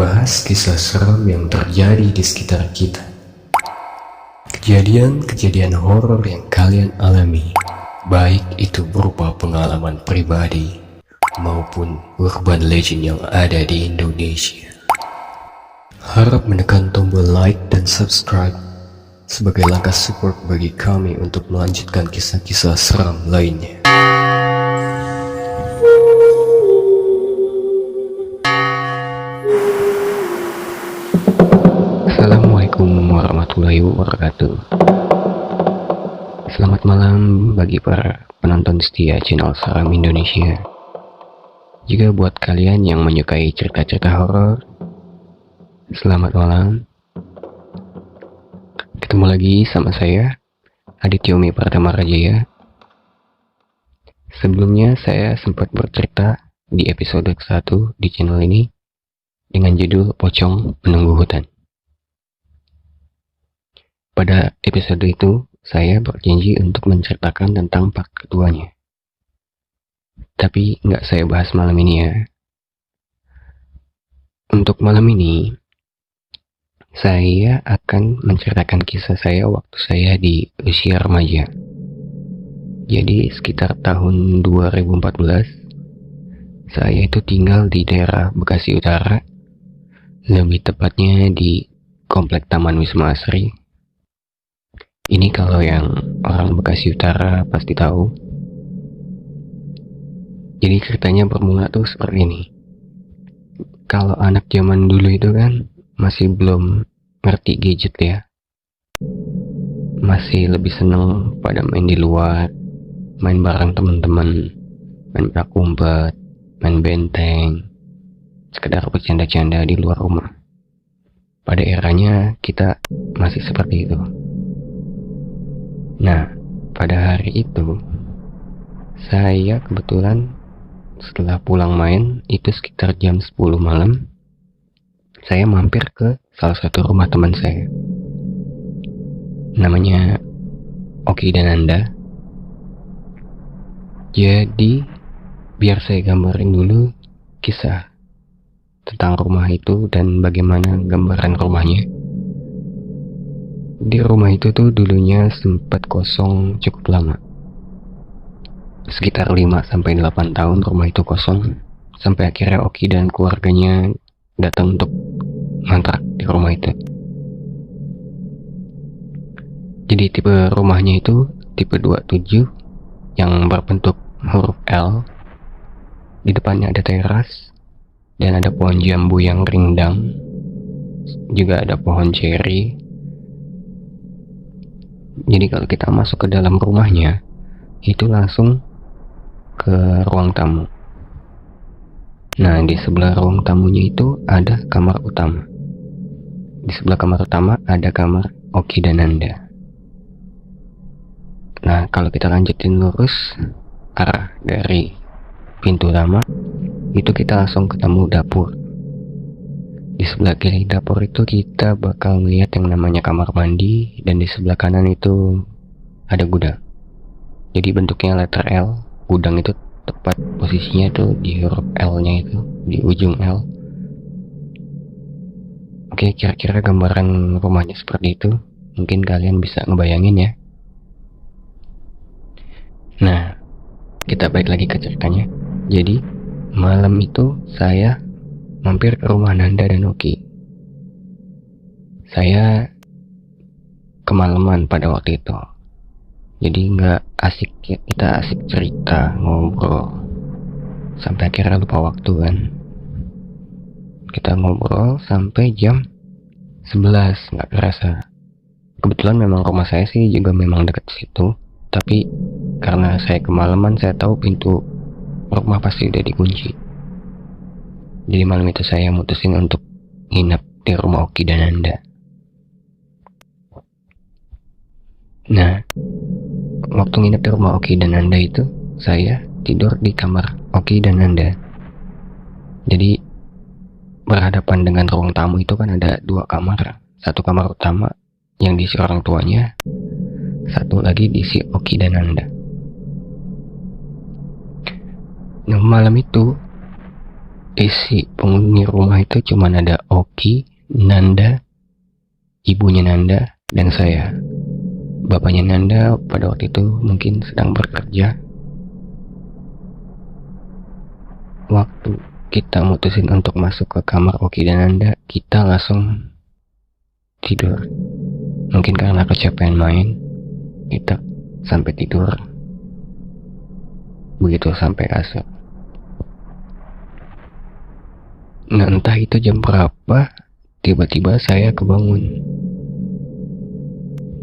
membahas kisah seram yang terjadi di sekitar kita. Kejadian-kejadian horor yang kalian alami, baik itu berupa pengalaman pribadi maupun urban legend yang ada di Indonesia. Harap menekan tombol like dan subscribe sebagai langkah support bagi kami untuk melanjutkan kisah-kisah seram lainnya. Assalamualaikum warahmatullahi wabarakatuh. Selamat malam bagi para penonton setia channel Seram Indonesia. Juga buat kalian yang menyukai cerita-cerita horor, selamat malam. Ketemu lagi sama saya, Aditya Umi Pratama Rajaya. Sebelumnya saya sempat bercerita di episode 1 di channel ini dengan judul Pocong Penunggu Hutan. Pada episode itu, saya berjanji untuk menceritakan tentang part keduanya. Tapi nggak saya bahas malam ini ya. Untuk malam ini, saya akan menceritakan kisah saya waktu saya di usia remaja. Jadi sekitar tahun 2014, saya itu tinggal di daerah Bekasi Utara, lebih tepatnya di Komplek Taman Wisma Asri. Ini kalau yang orang Bekasi Utara pasti tahu. Jadi ceritanya bermula tuh seperti ini. Kalau anak zaman dulu itu kan masih belum ngerti gadget ya. Masih lebih seneng pada main di luar, main bareng teman-teman, main petak umpet, main benteng, sekedar bercanda-canda di luar rumah. Pada eranya kita masih seperti itu. Nah, pada hari itu, saya kebetulan setelah pulang main, itu sekitar jam 10 malam, saya mampir ke salah satu rumah teman saya. Namanya Oki dan Anda. Jadi, biar saya gambarin dulu kisah tentang rumah itu dan bagaimana gambaran rumahnya. Di rumah itu tuh dulunya sempat kosong cukup lama. Sekitar 5-8 tahun rumah itu kosong, sampai akhirnya Oki dan keluarganya datang untuk ngontrak di rumah itu. Jadi tipe rumahnya itu tipe 27 yang berbentuk huruf L. Di depannya ada teras dan ada pohon jambu yang rindang. Juga ada pohon ceri. Jadi kalau kita masuk ke dalam rumahnya, itu langsung ke ruang tamu. Nah, di sebelah ruang tamunya itu ada kamar utama. Di sebelah kamar utama ada kamar Oki dan Anda. Nah, kalau kita lanjutin lurus arah dari pintu utama, itu kita langsung ketemu dapur. Di sebelah kiri dapur itu kita bakal melihat yang namanya kamar mandi, dan di sebelah kanan itu ada gudang. Jadi bentuknya letter L, gudang itu tepat posisinya tuh di huruf L-nya itu, di ujung L. Oke, kira-kira gambaran rumahnya seperti itu. Mungkin kalian bisa ngebayangin ya. Nah, kita balik lagi ke ceritanya. Jadi, malam itu saya mampir ke rumah Nanda dan Oki. Saya kemalaman pada waktu itu. Jadi nggak asik ya, kita asik cerita, ngobrol. Sampai akhirnya lupa waktu kan. Kita ngobrol sampai jam 11, nggak kerasa. Kebetulan memang rumah saya sih juga memang dekat situ. Tapi karena saya kemalaman, saya tahu pintu rumah pasti udah dikunci. Jadi malam itu saya mutusin untuk nginep di rumah Oki dan Anda. Nah, waktu nginep di rumah Oki dan Anda itu, saya tidur di kamar Oki dan Anda. Jadi berhadapan dengan ruang tamu itu kan ada 2 kamar. Satu kamar utama yang diisi orang tuanya, satu lagi diisi Oki dan Anda. Nah, malam itu isi penghuni rumah itu cuman ada Oki, Nanda, ibunya Nanda, dan saya. Bapaknya Nanda pada waktu itu mungkin sedang bekerja. Waktu kita mutusin untuk masuk ke kamar Oki dan Nanda, kita langsung tidur. Mungkin karena kecapean main, kita sampai tidur. Begitu sampai asar. Nah, entah itu jam berapa, tiba-tiba saya kebangun.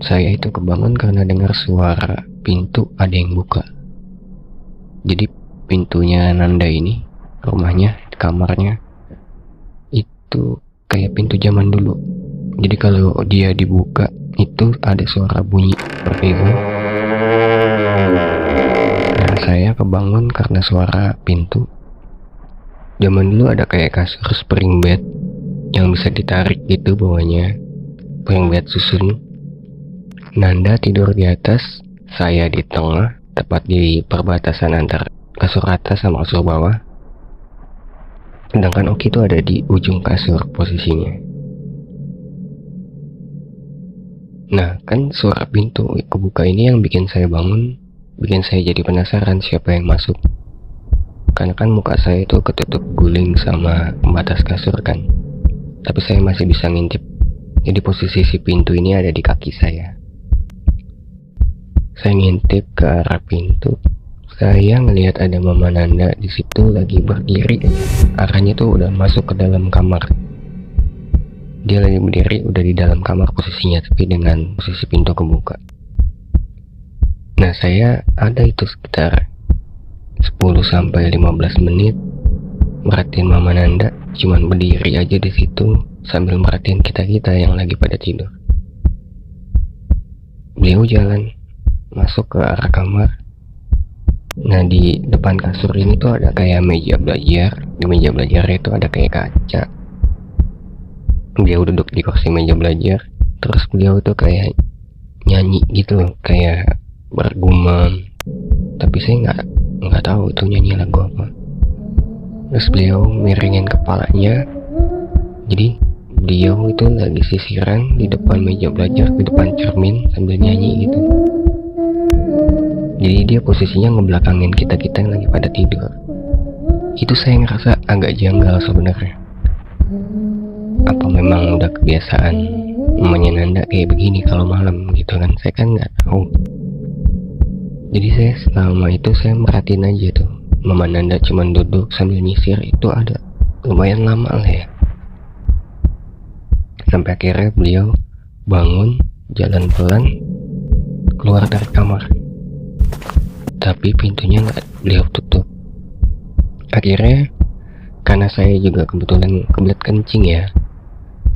Saya itu kebangun karena dengar suara pintu ada yang buka. Jadi pintunya Nanda ini, rumahnya, kamarnya, itu kayak pintu zaman dulu. Jadi kalau dia dibuka, itu ada suara bunyi seperti itu. Dan saya kebangun karena suara pintu. Zaman dulu ada kayak kasur spring bed yang bisa ditarik gitu bawahnya, spring bed susun. Nanda tidur di atas, saya di tengah, tepat di perbatasan antara kasur atas sama kasur bawah. Sedangkan Oki itu ada di ujung kasur posisinya. Nah, kan suara pintu kebuka ini yang bikin saya bangun, bikin saya jadi penasaran siapa yang masuk. Karena kan muka saya itu ketutup guling sama pembatas kasur kan. Tapi saya masih bisa ngintip. Jadi posisi si pintu ini ada di kaki saya. Saya ngintip ke arah pintu. Saya ngelihat ada Mama Nanda di situ lagi berdiri. Arahnya tuh udah masuk ke dalam kamar. Dia lagi berdiri udah di dalam kamar posisinya, tapi dengan posisi pintu kebuka. Nah, saya ada itu sekitar 10-15 menit merhatiin Mama Nanda, cuman berdiri aja di situ sambil merhatiin kita-kita yang lagi pada tidur. Beliau jalan masuk ke arah kamar. Nah, di depan kasur ini tuh ada kayak meja belajar. Di meja belajar itu ada kayak kaca. Beliau duduk di kursi meja belajar. Terus beliau tuh kayak nyanyi gitu, kayak bergumam. Tapi saya nggak tahu itu nyanyi lagu apa. Terus beliau miringin kepalanya. Jadi beliau itu lagi sisiran di depan meja belajar, di depan cermin sambil nyanyi gitu. Jadi dia posisinya ngebelakangin kita-kita yang lagi pada tidur. Itu saya ngerasa agak janggal sebenarnya. Apa memang udah kebiasaan Mamanya Nanda kayak begini kalau malam gitu kan? Saya kan nggak tahu. Jadi saya selama itu saya merhatiin aja tuh Mama Nanda cuman duduk sambil nyisir, itu ada lumayan lama lah ya. Sampai akhirnya beliau bangun, jalan pelan keluar dari kamar. Tapi pintunya nggak beliau tutup. Akhirnya karena saya juga kebetulan kebelet kencing ya,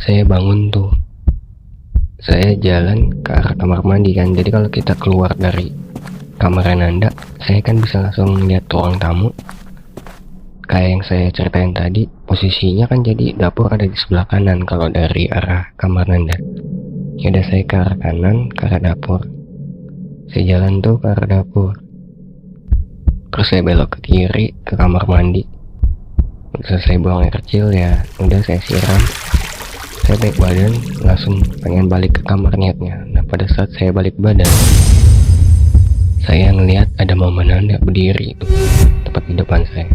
saya bangun tuh. Saya jalan ke arah kamar mandi kan. Jadi kalau kita keluar dari kamar Nanda, saya kan bisa langsung lihat ruang tamu. Kayak yang saya ceritain tadi, posisinya kan jadi dapur ada di sebelah kanan kalau dari arah kamar Nanda. Ya udah, saya ke arah kanan, ke arah dapur. Saya jalan tuh ke arah dapur. Terus saya belok ke kiri ke kamar mandi. Selesai buang air kecil ya, udah saya siram. Saya balik badan, langsung pengen balik ke kamar niatnya. Nah, pada saat saya balik badan, saya ngelihat ada Mama Nanda berdiri tuh, tepat di depan saya.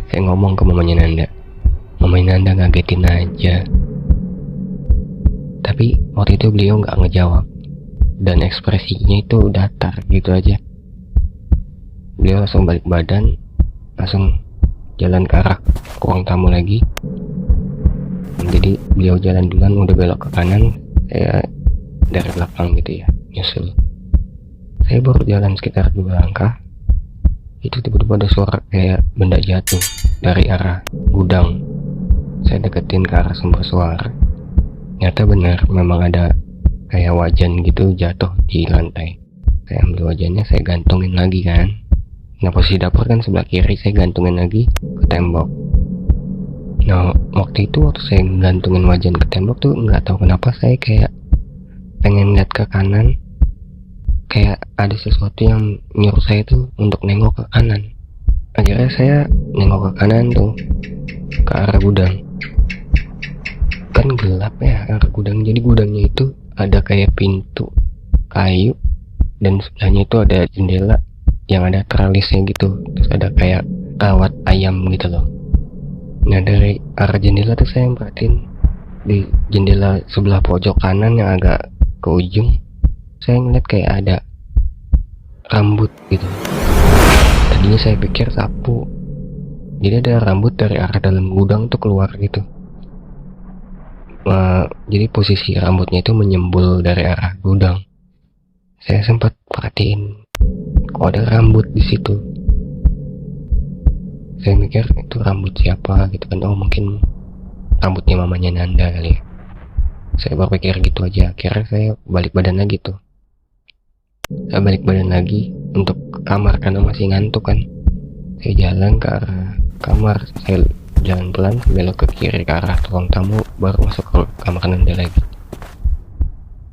Saya ngomong ke mamanya Nanda. Mamanya Nanda ngagetin aja. Tapi waktu itu beliau nggak ngejawab. Dan ekspresinya itu datar gitu aja. Beliau langsung balik badan, langsung jalan ke arah ruang tamu lagi. Jadi beliau jalan duluan, udah belok ke kanan, saya dari belakang gitu ya, nyusul. Saya baru jalan sekitar 2 langkah, itu tiba-tiba ada suara kayak benda jatuh dari arah gudang. Saya deketin ke arah sumber suara. Ternyata benar, memang ada kayak wajan gitu jatuh di lantai. Saya ambil wajannya, saya gantungin lagi kan. Nah, posisi dapur kan sebelah kiri, saya gantungin lagi ke tembok. Nah, waktu saya gantungin wajan ke tembok tuh nggak tahu kenapa saya kayak pengen lihat ke kanan. Kayak ada sesuatu yang nyuruh saya tuh untuk nengok ke kanan. Akhirnya saya nengok ke kanan tuh, ke arah gudang. Kan gelap ya arah gudang, jadi gudangnya itu ada kayak pintu kayu, dan sebelahnya itu ada jendela yang ada tralisnya gitu, terus ada kayak kawat ayam gitu loh. Nah dari arah jendela tuh saya perhatiin di jendela sebelah pojok kanan yang agak ke ujung, saya ngeliat kayak ada rambut gitu. Tadinya saya pikir sapu, jadi ada rambut dari arah dalam gudang tuh keluar gitu. Jadi posisi rambutnya itu menyembul dari arah gudang. Saya sempat perhatiin kok ada rambut di situ. Saya mikir itu rambut siapa gitu kan, oh mungkin rambutnya mamanya Nanda kali ya. Saya berpikir gitu aja. Akhirnya saya balik badan lagi tuh. Saya balik badan lagi untuk ke kamar karena masih ngantuk kan. Saya jalan ke arah kamar, saya jalan pelan belok ke kiri ke arah ruang tamu, baru masuk ke kamar Nanda lagi.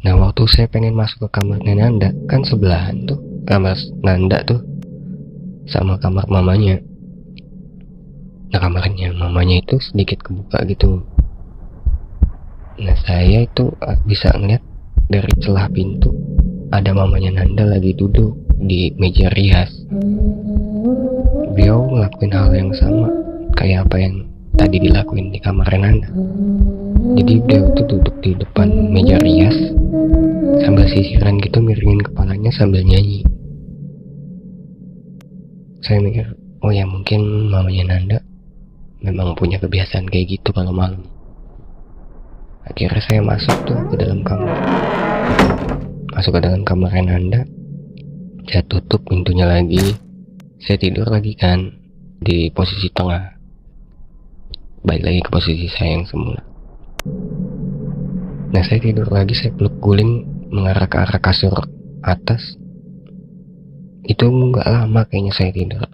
Nah waktu saya pengen masuk ke kamar Nanda, kan sebelahan tuh kamar Nanda tuh sama kamar mamanya. Nah kamarnya mamanya itu sedikit kebuka gitu. Nah saya itu bisa ngeliat dari celah pintu ada mamanya Nanda lagi duduk di meja rias. Beliau ngelakuin hal yang sama kayak apa yang tadi dilakuin di kamar Nanda. Jadi beliau tuh duduk di depan meja rias sambil sisiran gitu, miringin kepalanya sambil nyanyi. Saya mikir, oh ya mungkin mamanya Nanda memang punya kebiasaan kayak gitu kalau malam. Akhirnya saya masuk tuh ke dalam kamar. Masuk ke dalam kamar Nanda, saya tutup pintunya lagi. Saya tidur lagi kan di posisi tengah, balik lagi ke posisi saya yang semula. Nah saya tidur lagi, saya peluk guling mengarah ke arah kasur atas. Itu nggak lama kayaknya saya tidur.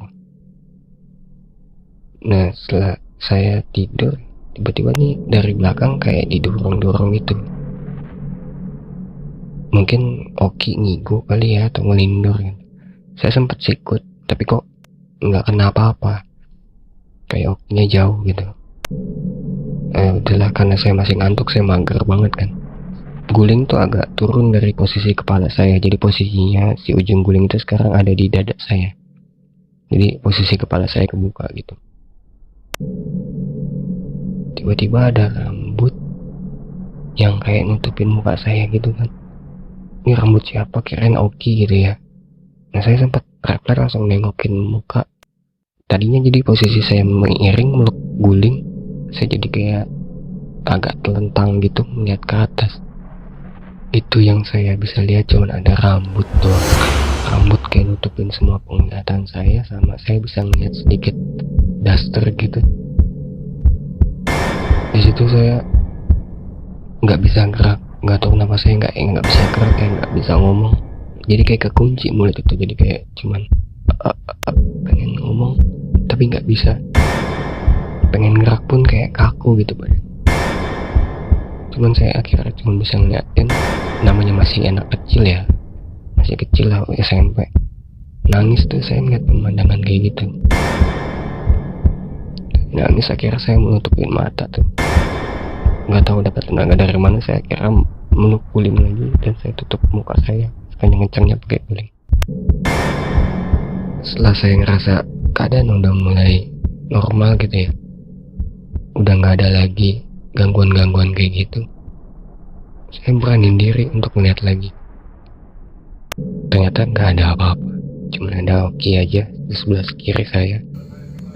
Nah setelah saya tidur, tiba-tiba nih dari belakang kayak didorong-dorong gitu. Mungkin Oki ngigo kali ya, atau ngelindur gitu. Saya sempet sikut, tapi kok nggak kena apa-apa. Kayak Okinya jauh gitu. Udahlah, karena saya masih ngantuk, saya mager banget kan. Guling tuh agak turun dari posisi kepala saya, jadi posisinya si ujung guling itu sekarang ada di dada saya. Jadi posisi kepala saya kebuka gitu. Tiba-tiba ada rambut yang kayak nutupin muka saya gitu kan. Ini rambut siapa, kirain Oki gitu ya. Nah saya sempat refleks langsung nengokin muka. Tadinya jadi posisi saya mengiring meluk guling, saya jadi kayak agak telentang gitu melihat ke atas. Itu yang saya bisa lihat cuman ada rambut doang. Rambut kayak nutupin semua penglihatan saya, sama saya bisa ngeliat sedikit daster gitu. Di situ saya nggak bisa gerak, nggak tahu kenapa saya nggak bisa gerak, kayak nggak bisa ngomong. Jadi kayak kekunci mulut itu, jadi kayak cuman pengen ngomong tapi nggak bisa. Pengen gerak pun kayak kaku gitu badan. Cuman saya akhirnya cuma bisa ngeliatin, namanya masih anak kecil ya, masih kecil lah, SMP. Nangis tuh saya ngeliat pemandangan kayak gitu. Nangis, akhirnya saya menutupin mata tuh. Nggak tahu dapat tenaga dari mana, saya akhirnya meluk guling lagi dan saya tutup muka saya sekencang-kencangnya pakai guling. Setelah saya ngerasa keadaan udah mulai normal gitu ya, udah nggak ada lagi gangguan-gangguan kayak gitu, saya beraniin diri untuk melihat lagi. Ternyata nggak ada apa-apa, cuma ada Oki aja di sebelah kiri saya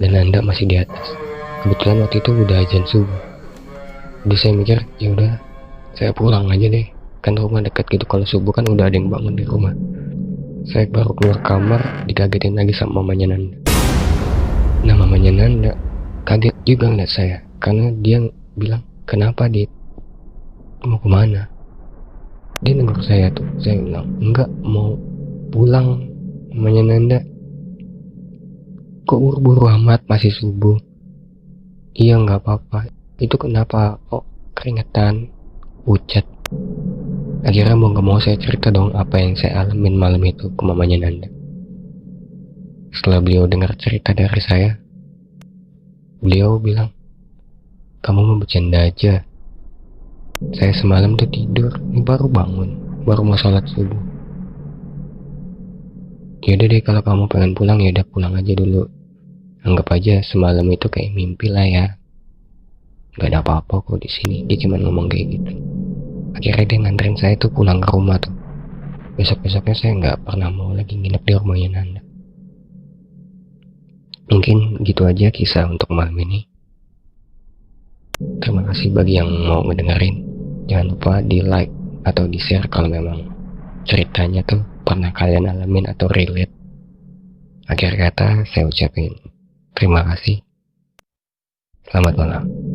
dan Nanda masih di atas. Kebetulan waktu itu udah azan subuh. Jadi saya mikir, ya udah saya pulang aja deh, kan rumah dekat gitu, kalau subuh kan udah ada yang bangun di rumah. Saya baru keluar kamar, dikagetin lagi sama mamanya Nanda. Nah mamanya Nanda kaget juga ngeliat saya, karena dia bilang, kenapa Dit? Mau kemana? Dia negur saya tuh. Saya bilang, enggak, mau pulang. Mamanya Nanda, kok buru-buru amat, masih subuh? Iya nggak apa-apa. Itu kenapa kok keringetan, pucat? Akhirnya mau gak mau saya cerita dong apa yang saya alamin malam itu ke mamanya Nanda. Setelah beliau dengar cerita dari saya, beliau bilang, kamu mau bercanda aja. Saya semalam tuh tidur, ini baru bangun, baru mau sholat subuh. Yaudah deh, kalau kamu pengen pulang yaudah pulang aja dulu. Anggap aja semalam itu kayak mimpi lah ya. Gak ada apa-apa kok di sini. Dia cuma ngomong kayak gitu. Akhirnya dia nganterin saya tuh pulang ke rumah tuh. Besok-besoknya saya nggak pernah mau lagi nginep di rumahnya Nanda. Mungkin gitu aja kisah untuk malam ini. Terima kasih bagi yang mau ngedengerin. Jangan lupa di like atau di share kalau memang ceritanya tuh pernah kalian alamin atau relate. Akhir kata saya ucapin terima kasih. Selamat malam.